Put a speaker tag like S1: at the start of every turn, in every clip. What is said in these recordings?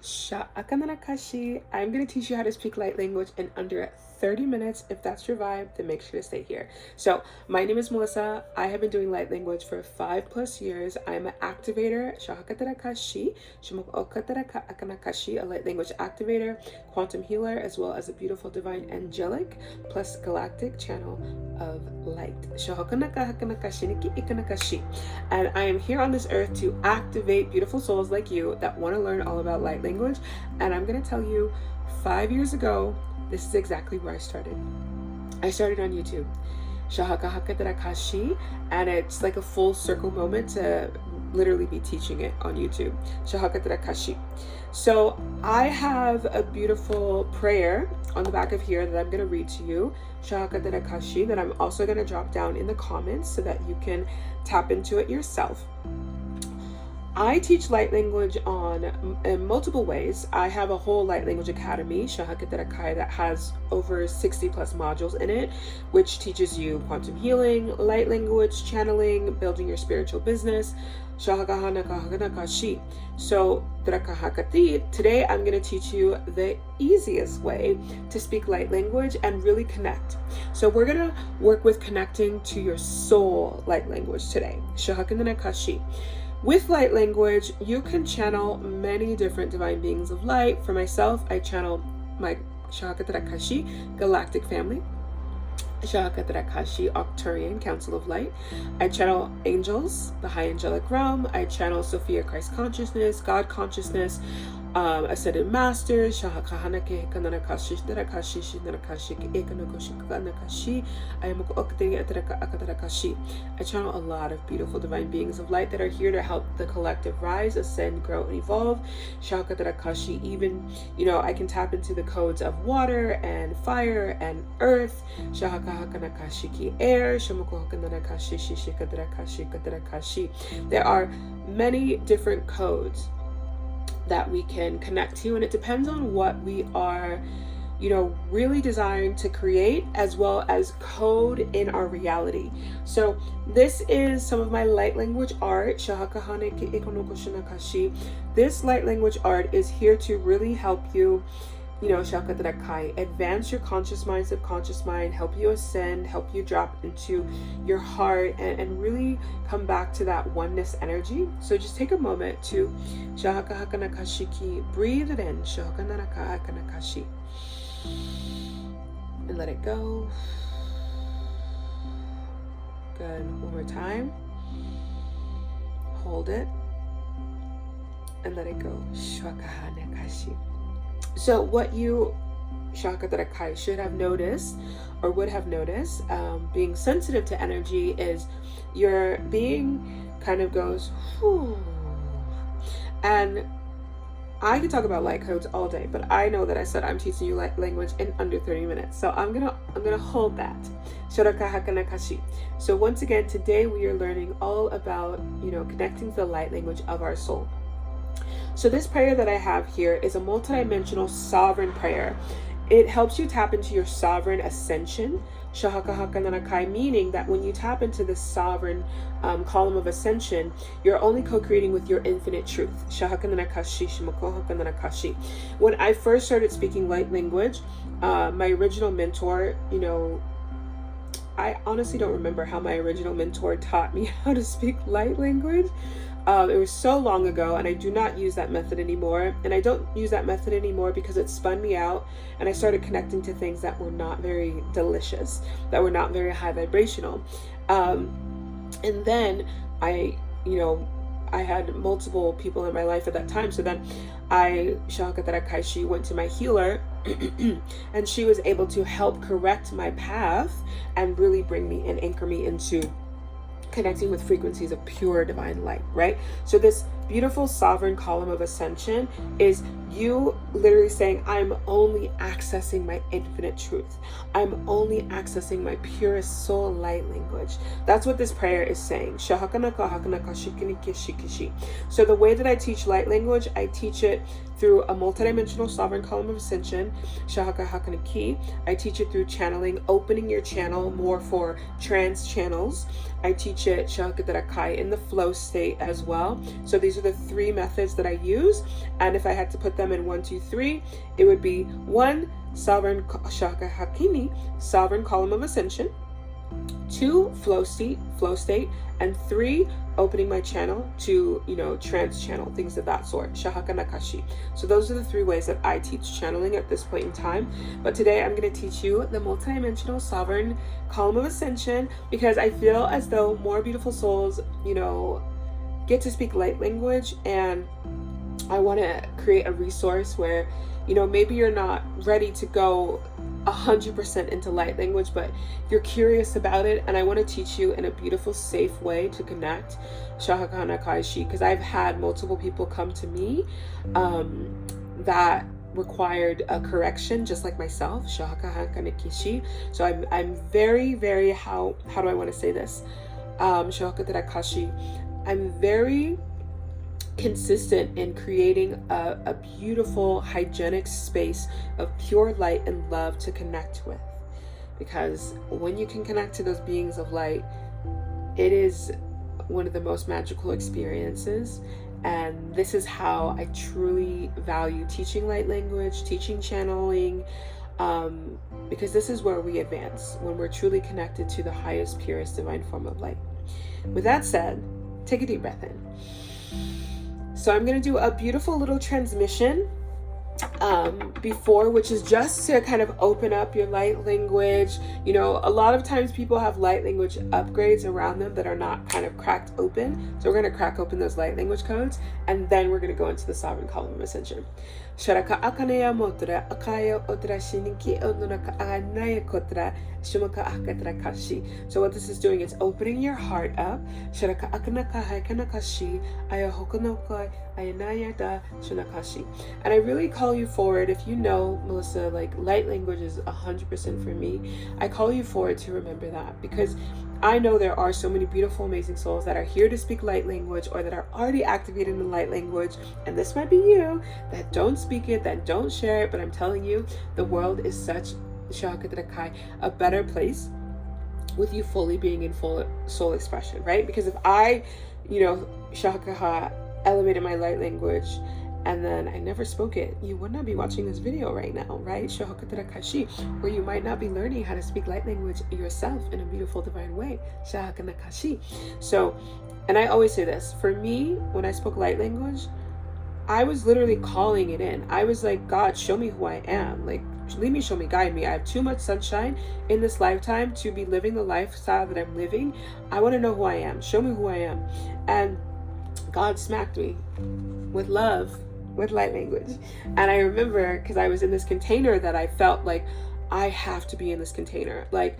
S1: Sha'akanarakashi. I'm going to teach you how to speak light language in under 30 minutes. If that's your vibe, then make sure to stay here. So, my name is Melissa. I have been doing light language for 5+ years. I'm an activator, Sha'akatarakashi, Shimokatarakakanakashi, a light language activator, quantum healer, as well as a beautiful divine angelic plus galactic channel of light. And I am here on this earth to activate beautiful souls like you that want to learn all about light language. And I'm going to tell you, 5 years ago, this is exactly where I started. I started on YouTube, Shahakahakarakashi, and it's like a full circle moment to literally be teaching it on YouTube, Shahakatarakashi. So I have a beautiful prayer on the back of here that I'm going to read to you, Shahakatarakashi, that I'm also going to drop down in the comments so that you can tap into it yourself. I teach light language in multiple ways. I have a whole light language academy, Shahakatarakai, that has over 60+ modules in it, which teaches you quantum healing, light language, channeling, building your spiritual business, Shahakahanakahanakashi. So, today I'm going to teach you the easiest way to speak light language and really connect. So we're going to work with connecting to your soul light language today, Shahakahanakashi. With light language, you can channel many different divine beings of light. For myself, I channel my Shahakatarakashi galactic family, Shahakatarakashi Octurian Council of Light. I channel angels, the high angelic realm. I channel Sophia Christ consciousness, God consciousness, ascended masters, I channel a lot of beautiful divine beings of light that are here to help the collective rise, ascend, grow, and evolve. Even, I can tap into the codes of water and fire and earth. Air. There are many different codes that we can connect to, and it depends on what we are really desiring to create, as well as code in our reality. So this is some of my light language art. This light language art is here to really help you advance your conscious mind, subconscious mind, help you ascend, help you drop into your heart, and really come back to that oneness energy. So just take a moment to breathe it in, and let it go. Good. One more time. Hold it and let it go. So what you Shakatarakai should have noticed, or would have noticed, being sensitive to energy, is your being kind of goes, whew. And I could talk about light codes all day, but I know that I said I'm teaching you light language in under 30 minutes. So I'm gonna hold that. So once again, today we are learning all about, connecting to the light language of our soul. So this prayer that I have here is a multidimensional sovereign prayer. It helps you tap into your sovereign ascension, meaning that when you tap into this sovereign column of ascension, you're only co-creating with your infinite truth. When I first started speaking light language, my original mentor, I honestly don't remember how my original mentor taught me how to speak light language. It was so long ago, and I do not use that method anymore. And I don't use that method anymore because it spun me out, and I started connecting to things that were not very delicious, that were not very high vibrational. And then I had multiple people in my life at that time. So then she went to my healer and she was able to help correct my path and really bring me and anchor me into connecting with frequencies of pure divine light, right? So this beautiful sovereign column of ascension is you literally saying, I'm only accessing my infinite truth. I'm only accessing my purest soul light language. That's what this prayer is saying. So the way that I teach light language, I teach it through a multidimensional sovereign column of ascension, Shahaka Hakana Ki. I teach it through channeling, opening your channel more for trance channels. I teach it Shahaka Darakai in the flow state as well. So these are the 3 methods that I use. And if I had to put them in 1, 2, 3, it would be 1, sovereign Shahaka Hakini, sovereign column of ascension. 2, flow state, and 3, opening my channel to, trance channel, things of that sort, Shahaka Nakashi. So those are the 3 ways that I teach channeling at this point in time. But today I'm going to teach you the multidimensional sovereign column of ascension, because I feel as though more beautiful souls, get to speak light language, and I want to create a resource where, maybe you're not ready to go 100% into light language, but you're curious about it, and I want to teach you in a beautiful, safe way to connect Shahaka Kaishi, because I've had multiple people come to me that required a correction, just like myself, Shahaka Hakanikishi. So I'm very, very, how do I want to say this? Shahaka Darakashi. I'm very consistent in creating a beautiful, hygienic space of pure light and love to connect with, because when you can connect to those beings of light, it is one of the most magical experiences. And this is how I truly value teaching light language, teaching channeling, because this is where we advance, when we're truly connected to the highest, purest divine form of light. With that said, take a deep breath in. So I'm going to do a beautiful little transmission before, which is just to kind of open up your light language. A lot of times people have light language upgrades around them that are not kind of cracked open. So we're going to crack open those light language codes, and then we're going to go into the sovereign column of ascension. Sharaka akanaya motra akaya otra shiniki onunaka anaya kotra shumaka akatra kashi. So what this is doing is opening your heart up. Sharaka akanaka haikanakashi ayahokonokai ayanaya da shunakashi. And I really call you forward, if you know, Melissa, like light language is 100% for me. I call you forward to remember that, because I know there are so many beautiful, amazing souls that are here to speak light language, or that are already activated in light language, and this might be you, that don't speak it, that don't share it. But I'm telling you, the world is such a better place with you fully being in full soul expression, right? Because if I, Shakaha elevated my light language and then I never spoke it, you would not be watching this video right now, right? Where you might not be learning how to speak light language yourself in a beautiful divine way. So, and I always say this, for me, when I spoke light language, I was literally calling it in. I was like, God, show me who I am. Like, lead me, show me, guide me. I have too much sunshine in this lifetime to be living the lifestyle that I'm living. I want to know who I am. Show me who I am. And God smacked me with love, with light language. And I remember, because I was in this container that I felt like I have to be in this container. Like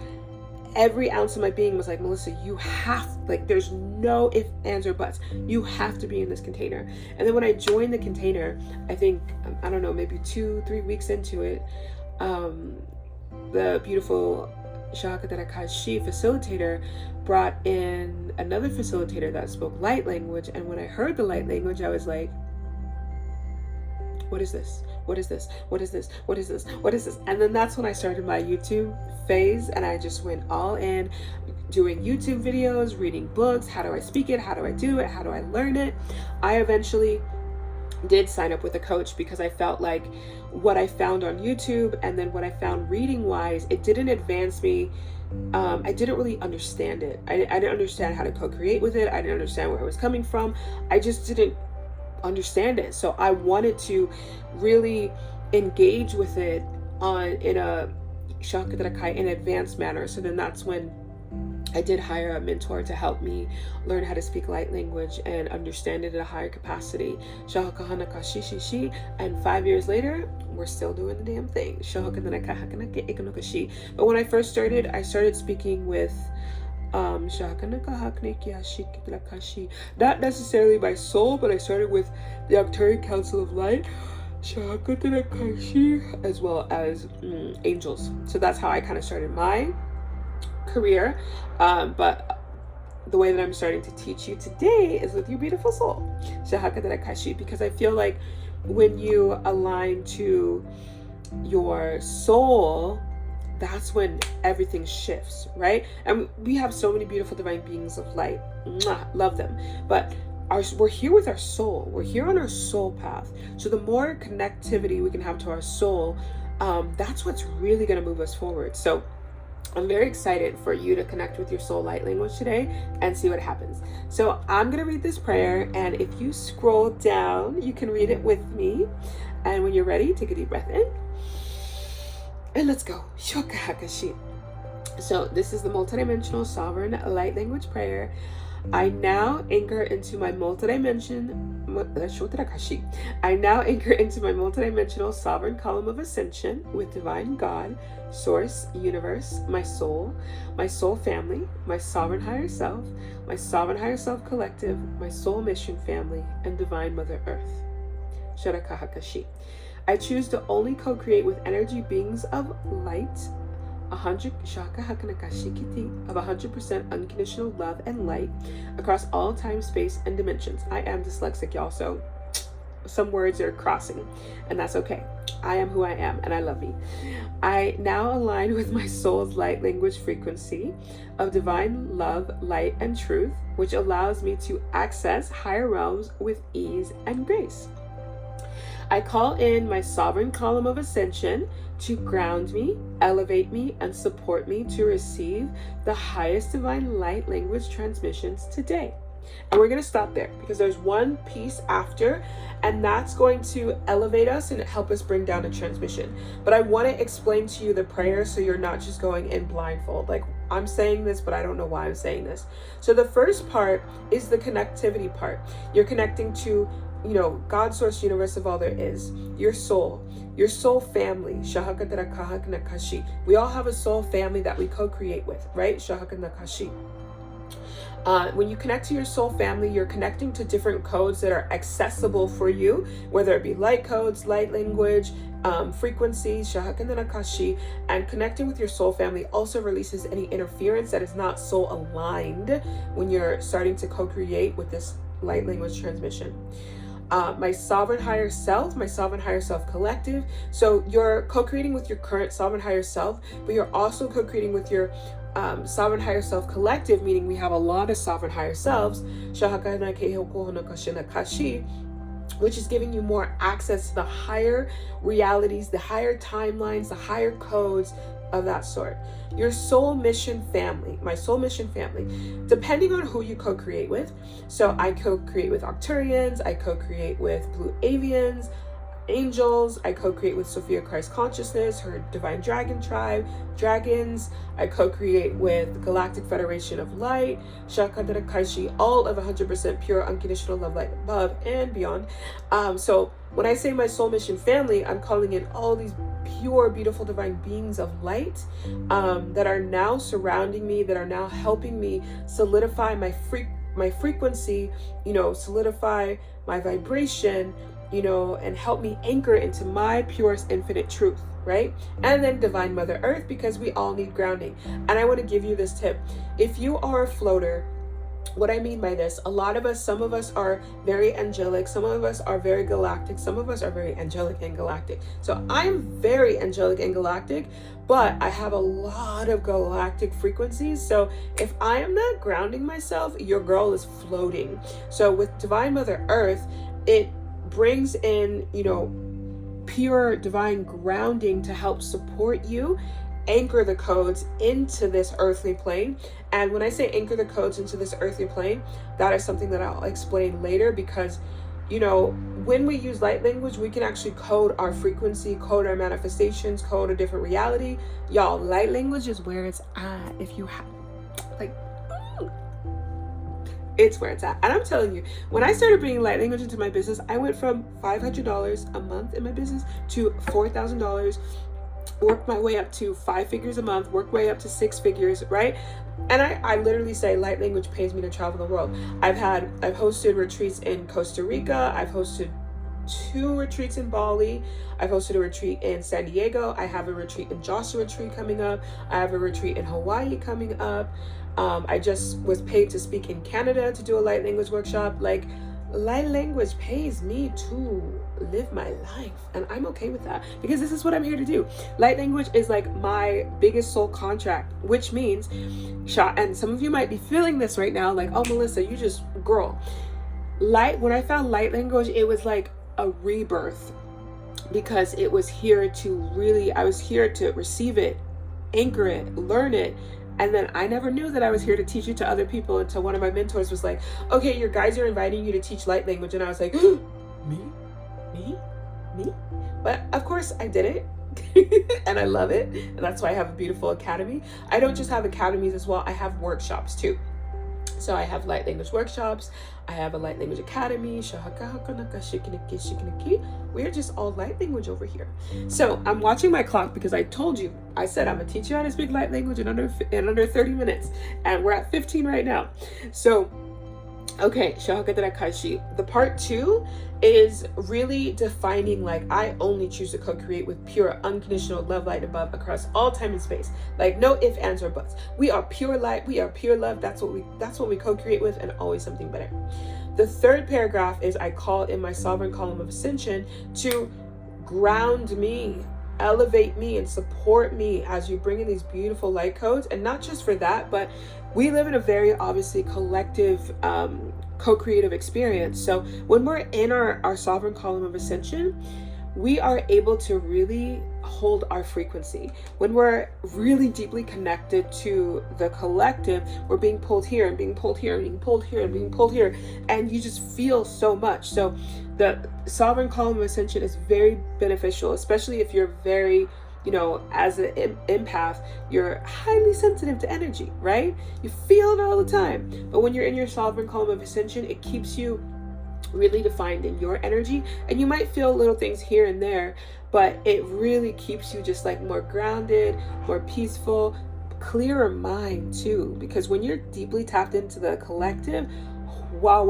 S1: every ounce of my being was like, Melissa, you have, like, there's no ifs, ands, or buts. You have to be in this container. And then when I joined the container, I think, I don't know, maybe 2-3 weeks into it, the beautiful Shaka Darakashi facilitator brought in another facilitator that spoke light language. And when I heard the light language, I was like, what is this? What is this? What is this? What is this? What is this? And then that's when I started my YouTube phase, and I just went all in, doing YouTube videos, reading books. How do I speak it? How do I do it? How do I learn it? I eventually did sign up with a coach, because I felt like what I found on YouTube and then what I found reading wise, it didn't advance me. I didn't really understand it. I didn't understand how to co-create with it. I didn't understand where it was coming from. I just didn't understand it. So I wanted to really engage with it in a Shakadrakai in advanced manner. So then that's when I did hire a mentor to help me learn how to speak light language and understand it at a higher capacity. And 5 years later, we're still doing the damn thing. But when I first started, I started speaking with not necessarily by soul, but I started with the Arcturian Council of Light, as well as angels. So that's how I kind of started my career. But the way that I'm starting to teach you today is with your beautiful soul, because I feel like when you align to your soul, that's when everything shifts, right? And we have so many beautiful divine beings of light. Mwah, love them. But we're here with our soul. We're here on our soul path. So the more connectivity we can have to our soul, that's what's really going to move us forward. So I'm very excited for you to connect with your soul light language today and see what happens. So I'm going to read this prayer, and if you scroll down, you can read it with me. And when you're ready, take a deep breath in. And let's go. So this is the multidimensional sovereign light language prayer. I now anchor into my multidimensional sovereign column of ascension with divine God, source, universe, my soul family, my sovereign higher self collective, my soul mission family, and divine Mother Earth. I choose to only co-create with energy beings of light, 100% unconditional love and light across all time, space, and dimensions. I am dyslexic, y'all, so some words are crossing, and that's okay. I am who I am, and I love me. I now align with my soul's light language frequency of divine love, light, and truth, which allows me to access higher realms with ease and grace. I call in my sovereign column of ascension to ground me, elevate me, and support me to receive the highest divine light language transmissions today. And we're going to stop there because there's one piece after, and that's going to elevate us and help us bring down a transmission. But I want to explain to you the prayer so you're not just going in blindfold. Like, I'm saying this, but I don't know why I'm saying this. So the first part is the connectivity part. You're connecting to, God, source, universe of all there is, your soul family. We all have a soul family that we co-create with, right? When you connect to your soul family, you're connecting to different codes that are accessible for you, whether it be light codes, light language, frequencies, and connecting with your soul family also releases any interference that is not soul aligned when you're starting to co-create with this light language transmission. My sovereign higher self collective. So you're co-creating with your current sovereign higher self, but you're also co-creating with your sovereign higher self collective, meaning we have a lot of sovereign higher selves, which is giving you more access to the higher realities, the higher timelines, the higher codes of that sort. Your soul mission family, my soul mission family, depending on who you co-create with. So I co-create with Arcturians, I co-create with Blue Avians, angels, I co-create with Sophia Christ Consciousness, her divine dragon tribe, dragons. I co-create with Galactic Federation of Light, Shakadara Kaishi, all of 100% pure unconditional love, light, above and beyond. So when I say my soul mission family, I'm calling in all these pure, beautiful, divine beings of light that are now surrounding me, that are now helping me solidify my frequency, solidify my vibration, and help me anchor into my purest infinite truth, right? And then divine Mother Earth, because we all need grounding. And I want to give you this tip. If you are a floater, what I mean by this, some of us are very angelic, some of us are very galactic, some of us are very angelic and galactic. So I'm very angelic and galactic, but I have a lot of galactic frequencies. So if I am not grounding myself, your girl is floating. So with divine Mother Earth, it brings in, pure divine grounding to help support you anchor the codes into this earthly plane. And when I say anchor the codes into this earthly plane, that is something that I'll explain later, because when we use light language, we can actually code our frequency, code our manifestations, code a different reality. Y'all, light language is where it's at. If you have it's where it's at. And I'm telling you, when I started bringing light language into my business, I went from $500 a month in my business to $4,000, worked my way up to 5 figures a month, worked my way up to 6 figures, right? And I literally say light language pays me to travel the world. I've hosted retreats in Costa Rica. I've hosted 2 retreats in Bali. I've hosted a retreat in San Diego. I have a retreat in Joshua Tree coming up. I have a retreat in Hawaii coming up. I just was paid to speak in Canada to do a light language workshop. Like light language pays me to live my life, and I'm okay with that because this is what I'm here to do. Light language is like my biggest soul contract, which means, and some of you might be feeling this right now, like, oh, Melissa, you just, girl, when I found light language, it was like a rebirth, because it was here to really, I was here to receive it, anchor it, learn it. And then I never knew that I was here to teach it to other people until one of my mentors was like, okay, your guys are inviting you to teach light language. And I was like, me? But of course I did it. And I love it. And that's why I have a beautiful academy. I don't just have academies as well. I have workshops too. So I have light language workshops. I have a light language academy. We're just all light language over here. So I'm watching my clock because I told you, I said I'm gonna teach you how to speak light language in under 30 minutes. And we're at 15 right now. So, okay, the part 2 is really defining, like, I only choose to co-create with pure unconditional love, light above, across all time and space. Like, no ifs, ands, or buts. We are pure light, we are pure love. That's what we co-create with, and always something better. The third paragraph is I call in my sovereign column of ascension to ground me, elevate me, and support me as you bring in these beautiful light codes. And not just for that, but we live in a very obviously collective co-creative experience. So when we're in our sovereign column of ascension, we are able to really hold our frequency. When we're really deeply connected to the collective, we're being pulled here and being pulled here and being pulled here and being pulled here, and you just feel so much. So the sovereign column of ascension is very beneficial, especially if you're very, as an empath, you're highly sensitive to energy, right? You feel it all the time. But when you're in your sovereign column of ascension, it keeps you really defined in your energy. And you might feel little things here and there, but it really keeps you just like more grounded, more peaceful, clearer mind too. Because when you're deeply tapped into the collective, wow,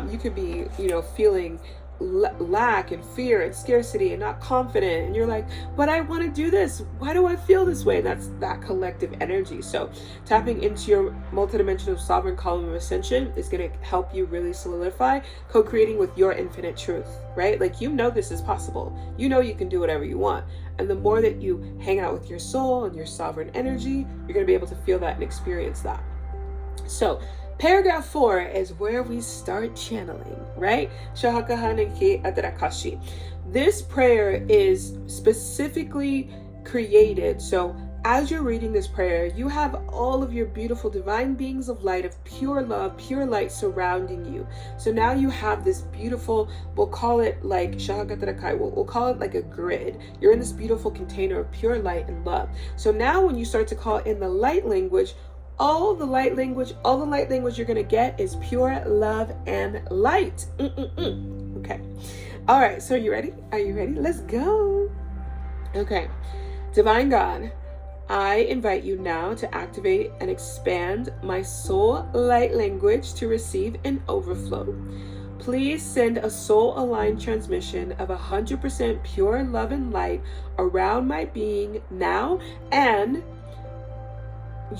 S1: you could be, feeling lack and fear and scarcity and not confident, and you're like, but I want to do this, why do I feel this way? That's that collective energy. So tapping into your multidimensional sovereign column of ascension is going to help you really solidify co-creating with your infinite truth, right? Like, this is possible, you can do whatever you want. And the more that you hang out with your soul and your sovereign energy, you're going to be able to feel that and experience that. So paragraph 4 is where we start channeling, right? This prayer is specifically created. So as you're reading this prayer, you have all of your beautiful divine beings of light, of pure love, pure light surrounding you. So now you have this beautiful, we'll call it like we'll call it like a grid. You're in this beautiful container of pure light and love. So now when you start to call in the light language, all the light language you're going to get is pure love and light. Okay. All right. So are you ready? Let's go. Okay. Divine God, I invite you now to activate and expand my soul light language to receive an overflow. Please send a soul-aligned transmission of 100% pure love and light around my being now, and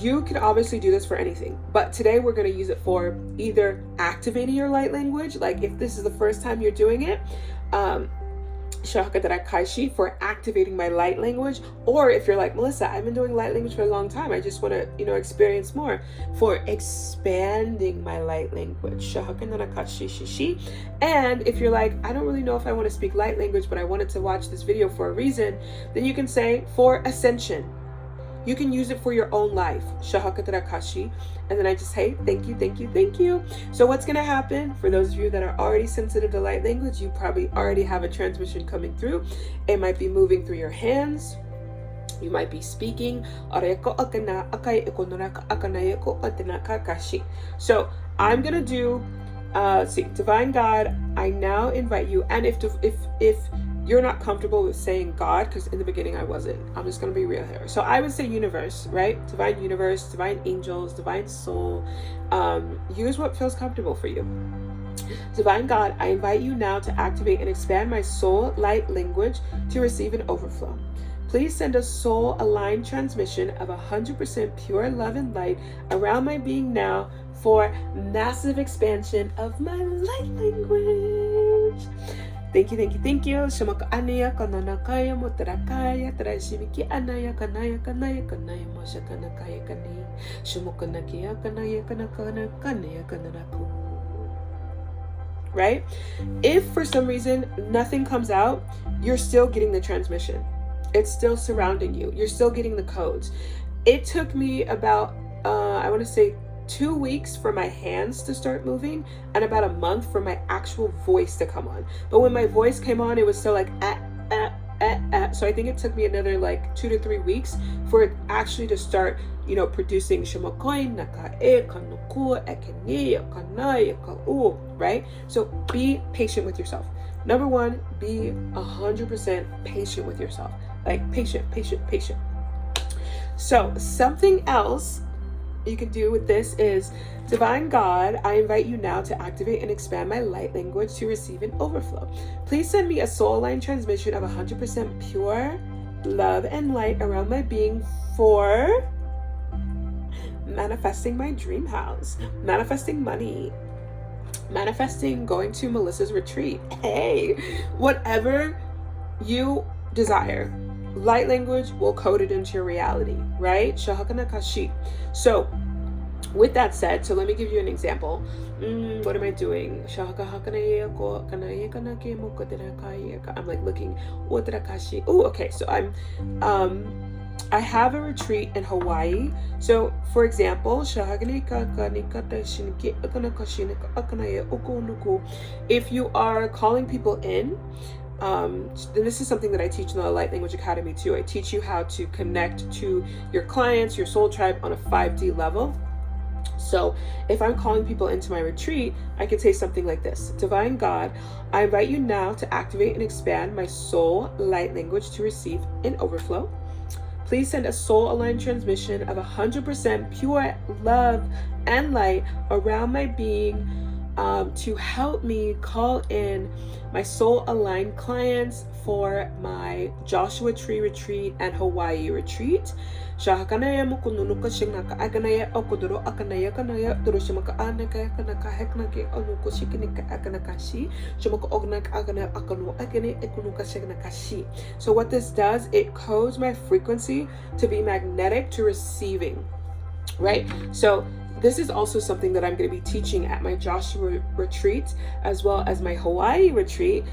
S1: you can obviously do this for anything, but today we're going to use it for either activating your light language, like if this is the first time you're doing it, for activating my light language, or if you're like, Melissa, I've been doing light language for a long time, I just want to experience more, for expanding my light language. And if you're like, I don't really know if I want to speak light language, but I wanted to watch this video for a reason, then you can say for ascension. You can use it for your own life. And then I just say, thank you. So what's going to happen, for those of you that are already sensitive to light language, you probably already have a transmission coming through. It might be moving through your hands. You might be speaking. So I'm going to do, Divine God, I now invite you. And if you're not comfortable with saying God, because in the beginning I wasn't, I'm just going to be real here. So I would say universe, right? Divine universe, divine angels, divine soul. Use what feels comfortable for you. Divine God, I invite you now to activate and expand my soul light language to receive an overflow. Please send a soul-aligned transmission of 100% pure love and light around my being now for massive expansion of my light language. Thank you, thank you, thank you. Shamaka anaya kanana kaya motarakaya tarashimiki anaya kanaya kanaya kanaya moshakana kaya kani. Shumukana kia kanaya kanakana kanaya kananaku. Right? If for some reason nothing comes out, you're still getting the transmission. It's still surrounding you. You're still getting the codes. It took me about, I want to say 2 weeks for my hands to start moving and about a month for my actual voice to come on. But when my voice came on, it was still like, so I think it took me another like 2 to 3 weeks for it actually to start, producing, right? So be patient with yourself. Number one, be 100% patient with yourself. Like patient. So something else you can do with this is, Divine God, I invite you now to activate and expand my light language to receive an overflow. Please send me a soul line transmission of 100% pure love and light around my being for manifesting my dream house, manifesting money, manifesting going to Melissa's retreat. Hey, whatever you desire, light language will code it into your reality, right? Shahakana Kashi. So with that said, so let me give you an example. What am I doing? I'm like looking. Oh, okay. So I have a retreat in Hawaii. So for example, if you are calling people in, and this is something that I teach in the Light Language Academy too. I teach you how to connect to your clients, your soul tribe on a 5D level. So if I'm calling people into my retreat, I can say something like this. Divine God, I invite you now to activate and expand my soul light language to receive an overflow. Please send a soul-aligned transmission of 100% pure love and light around my being to help me call in my soul-aligned clients for my Joshua Tree retreat and Hawaii retreat. So what this does, it codes my frequency to be magnetic to receiving, right? So this is also something that I'm going to be teaching at my Joshua retreat as well as my Hawaii retreat.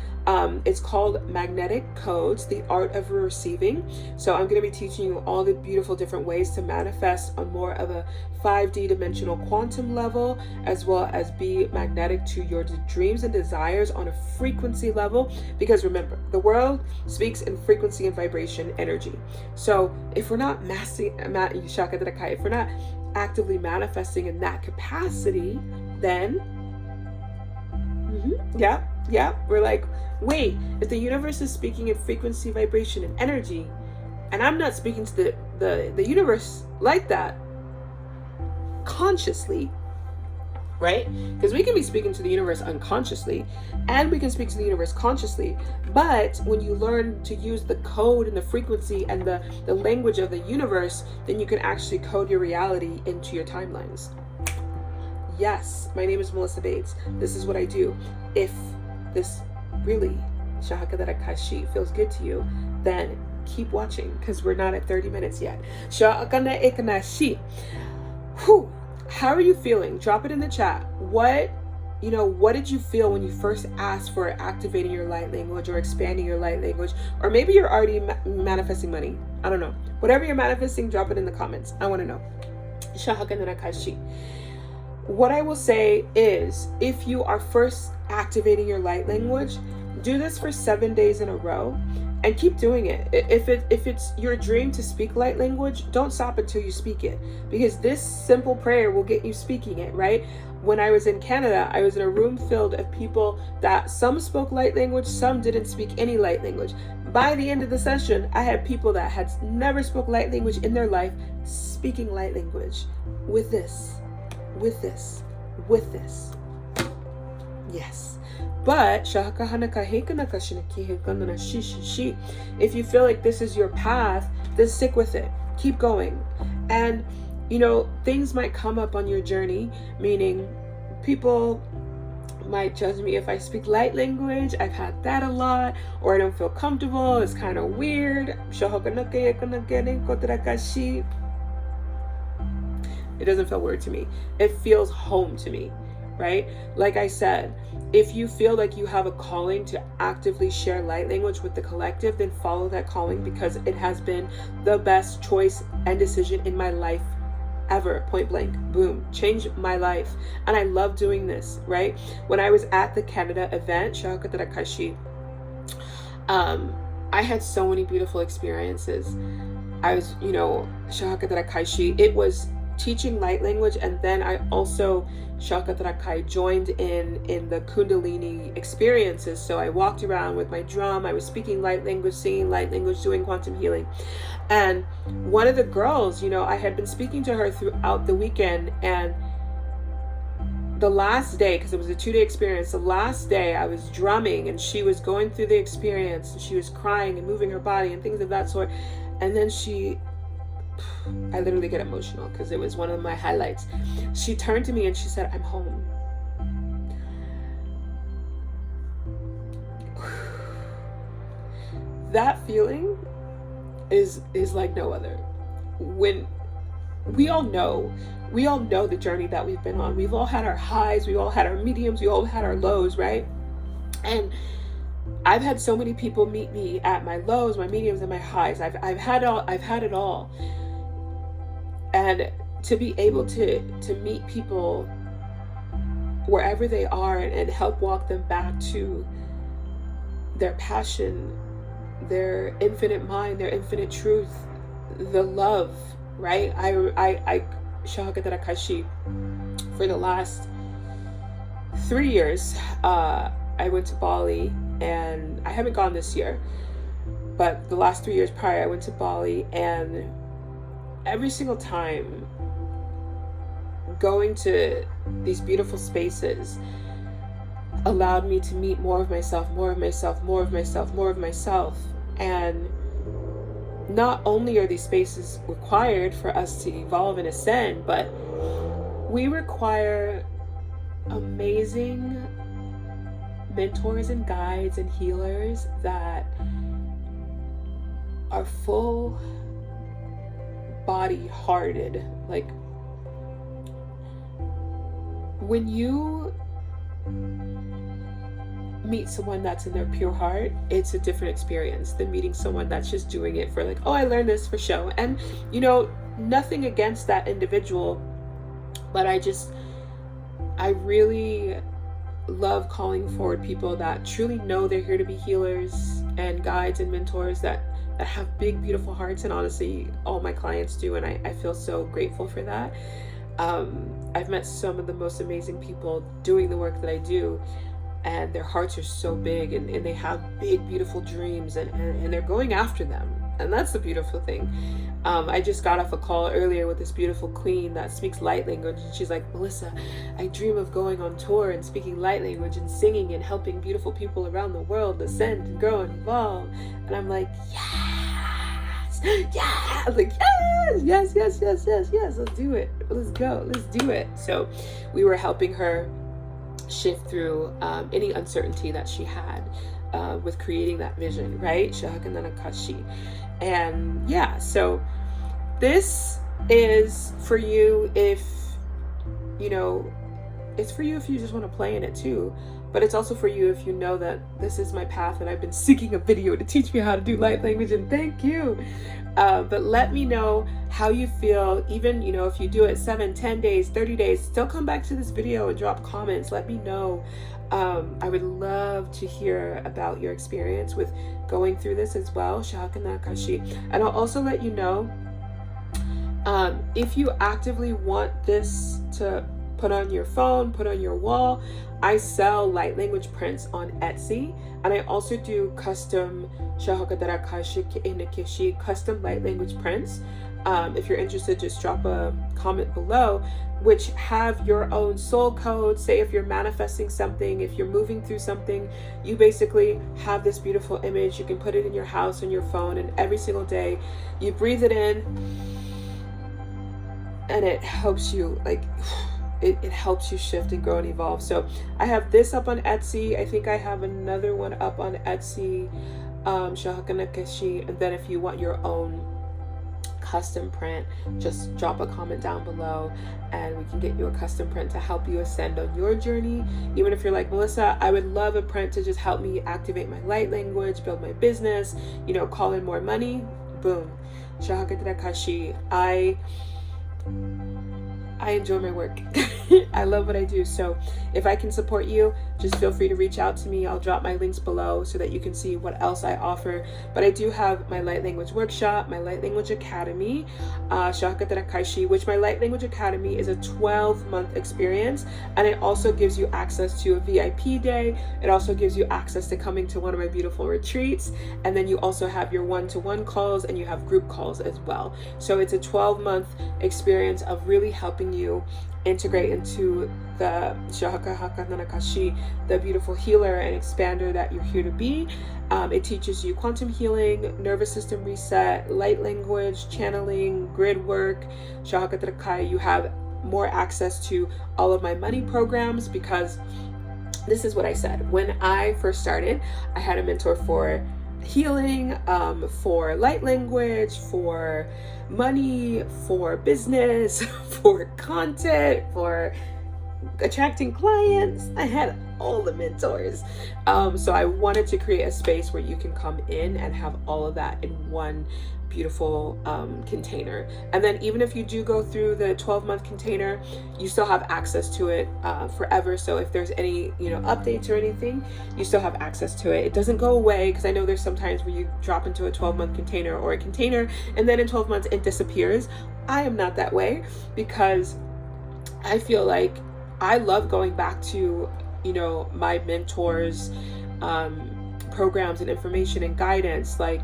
S1: It's called Magnetic Codes, the Art of Receiving. So I'm going to be teaching you all the beautiful different ways to manifest on more of a 5D dimensional quantum level, as well as be magnetic to your dreams and desires on a frequency level. Because remember, the world speaks in frequency and vibration energy. So if we're not if we're not actively manifesting in that capacity, then we're like, wait, if the universe is speaking in frequency, vibration, and energy, and I'm not speaking to the universe like that consciously, right? Because we can be speaking to the universe unconsciously, and we can speak to the universe consciously. But when you learn to use the code and the frequency and the language of the universe, then you can actually code your reality into your timelines. Yes, my name is Melissa Bates. This is what I do. If this really Shahakadarakashi feels good to you, then keep watching, because we're not at 30 minutes yet. Shahakana ekanashi. How are you feeling? Drop it in the chat. What did you feel when you first asked for activating your light language or expanding your light language? Or maybe you're already manifesting money. I don't know. Whatever you're manifesting, drop it in the comments. I want to know. Shahakadarakashi. What I will say is, if you are first activating your light language, do this for 7 days in a row and keep doing it. If it's your dream to speak light language, don't stop until you speak it, because this simple prayer will get you speaking it, right? When I was in Canada, I was in a room filled of people that some spoke light language, some didn't speak any light language. By the end of the session, I had people that had never spoke light language in their life speaking light language with this. Yes. But if you feel like this is your path, then stick with it. Keep going. And, things might come up on your journey, meaning people might judge me if I speak light language. I've had that a lot. Or I don't feel comfortable. It's kind of weird. It doesn't feel weird to me. It feels home to me, right? Like I said, if you feel like you have a calling to actively share light language with the collective, then follow that calling, because it has been the best choice and decision in my life ever. Point blank, boom, changed my life. And I love doing this, right? When I was at the Canada event, I had so many beautiful experiences. I was, it was teaching light language, and then I also joined in the Kundalini experiences. So I walked around with my drum, I was speaking light language, singing light language, doing quantum healing. And one of the girls, I had been speaking to her throughout the weekend, and the last day, because it was a 2-day experience, the last day I was drumming and she was going through the experience and she was crying and moving her body and things of that sort. And then I literally get emotional because it was one of my highlights. She turned to me and she said, "I'm home." That feeling is like no other. When we all know the journey that we've been on. We've all had our highs, we all had our mediums, we all had our lows, right? And I've had so many people meet me at my lows, my mediums, and my highs. I've had it all. And to be able to meet people wherever they are and help walk them back to their passion, their infinite mind, their infinite truth, the love, right? I for the last 3 years, I went to Bali, and I haven't gone this year, but the last 3 years prior, I went to Bali, and every single time going to these beautiful spaces allowed me to meet more of myself. And not only are these spaces required for us to evolve and ascend, but we require amazing mentors and guides and healers that are full body hearted. Like, when you meet someone that's in their pure heart, it's a different experience than meeting someone that's just doing it for like, oh, I learned this for show. And nothing against that individual, but I really love calling forward people that truly know they're here to be healers and guides and mentors that have big, beautiful hearts. And honestly, all my clients do, and I feel so grateful for that. I've met some of the most amazing people doing the work that I do, and their hearts are so big, and they have big, beautiful dreams, and they're going after them. And that's the beautiful thing. I just got off a call earlier with this beautiful queen that speaks light language, and she's like, "Melissa, I dream of going on tour and speaking light language and singing and helping beautiful people around the world ascend and grow and evolve." And I'm like, yes, yeah, like, yes, let's do it, let's go, let's do it. So we were helping her shift through any uncertainty that she had with creating that vision, right? And yeah, so this is for you if it's for you if you just want to play in it too, but it's also for you if you know that this is my path and I've been seeking a video to teach me how to do light language, and thank you. But let me know how you feel. Even if you do it 7, 10 days, 30 days, still come back to this video and drop comments. Let me know. I would love to hear about your experience with going through this as well. And I'll also let you know, if you actively want this to put on your phone, put on your wall, I sell light language prints on Etsy, and I also do custom light language prints. If you're interested, just drop a comment below, which have your own soul code. Say if you're manifesting something, if you're moving through something, you basically have this beautiful image. You can put it in your house, on your phone, and every single day you breathe it in, and it helps you, like, it helps you shift and grow and evolve. So I have this up on Etsy. I think I have another one up on Etsy, and then if you want your own custom print, just drop a comment down below and we can get you a custom print to help you ascend on your journey. Even if you're like, Melissa, I would love a print to just help me activate my light language, build my business, call in more money. Boom. I enjoy my work. I love what I do. So if I can support you, just feel free to reach out to me. I'll drop my links below so that you can see what else I offer. But I do have my Light Language Workshop, my Light Language Academy, which my Light Language Academy is a 12-month experience. And it also gives you access to a VIP day. It also gives you access to coming to one of my beautiful retreats. And then you also have your one-to-one calls and you have group calls as well. So it's a 12-month experience of really helping you integrate into the the beautiful healer and expander that you're here to be. It teaches you quantum healing, nervous system reset, light language, channeling, grid work. You have more access to all of my money programs, because this is what I said. When I first started, I had a mentor for healing, for light language, for money, for business, for content, for attracting clients. I had all the mentors. So I wanted to create a space where you can come in and have all of that in one beautiful container. And then even if you do go through the 12-month container, you still have access to it forever. So if there's any updates or anything, you still have access to it. It doesn't go away, because I know there's sometimes where you drop into a 12-month container or a container and then in 12 months it disappears. I am not that way, because I feel like I love going back to my mentors programs and information and guidance. Like,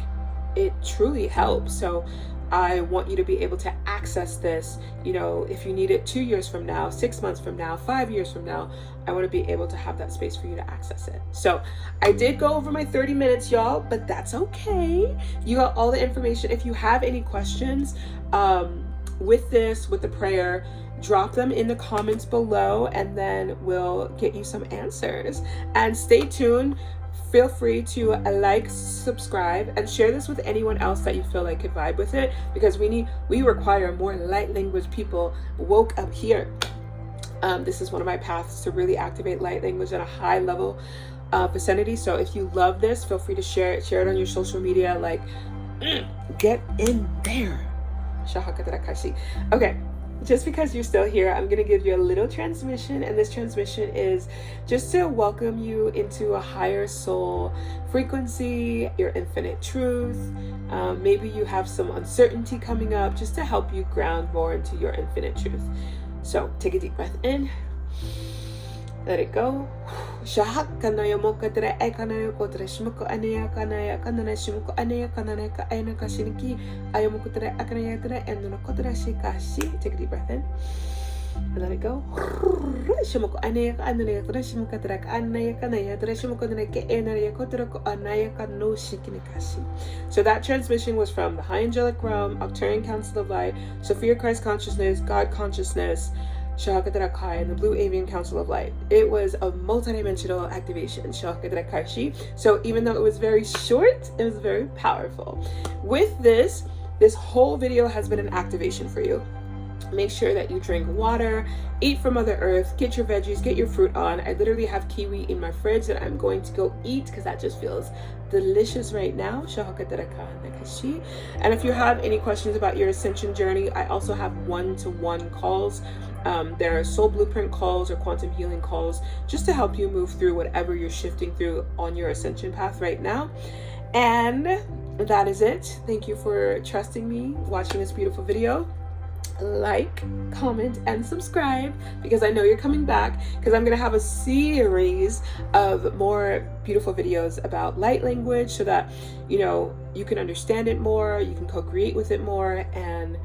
S1: it truly helps. So I want you to be able to access this, if you need it 2 years from now, 6 months from now, 5 years from now. I want to be able to have that space for you to access it. So I did go over my 30 minutes, y'all, but that's okay. You got all the information. If you have any questions with the prayer, drop them in the comments below, and then we'll get you some answers. And stay tuned. Feel free to like, subscribe, and share this with anyone else that you feel like could vibe with it, because we require more light language people woke up here. This is one of my paths to really activate light language at a high level vicinity. So if you love this, feel free to share it on your social media. Like, get in there. Okay. Just because you're still here, I'm going to give you a little transmission, and this transmission is just to welcome you into a higher soul frequency, your infinite truth. Maybe you have some uncertainty coming up, just to help you ground more into your infinite truth. So take a deep breath in. Let it go. Take a deep breath in. And let it go. So that transmission was from the High Angelic Realm, Octarian Council of Light, Sophia Christ Consciousness, God Consciousness, and the Blue Avian Council of Light. It was a multidimensional activation. So even though it was very short, it was very powerful. With this whole video has been an activation for you. Make sure that you drink water, eat from Mother Earth, get your veggies, get your fruit on. I literally have kiwi in my fridge that I'm going to go eat, because that just feels delicious right now. And if you have any questions about your ascension journey, I also have one-to-one calls. There are soul blueprint calls or quantum healing calls, just to help you move through whatever you're shifting through on your ascension path right now. And that is it. Thank you for trusting me, watching this beautiful video. like, comment, and subscribe, because I know you're coming back, because I'm going to have a series of more beautiful videos about light language so that, you can understand it more, you can co-create with it more, and,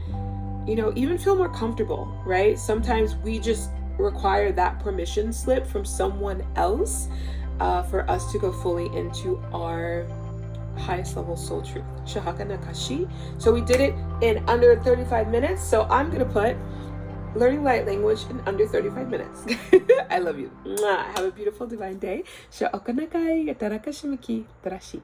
S1: even feel more comfortable, right? Sometimes we just require that permission slip from someone else for us to go fully into our highest level soul truth. Shahaka Nakashi. So we did it in under 35 minutes. So I'm going to put learning light language in under 35 minutes. I love you. Mwah. Have a beautiful divine day. Sha'oka nakai. Yataraka shimiki. Tarashi.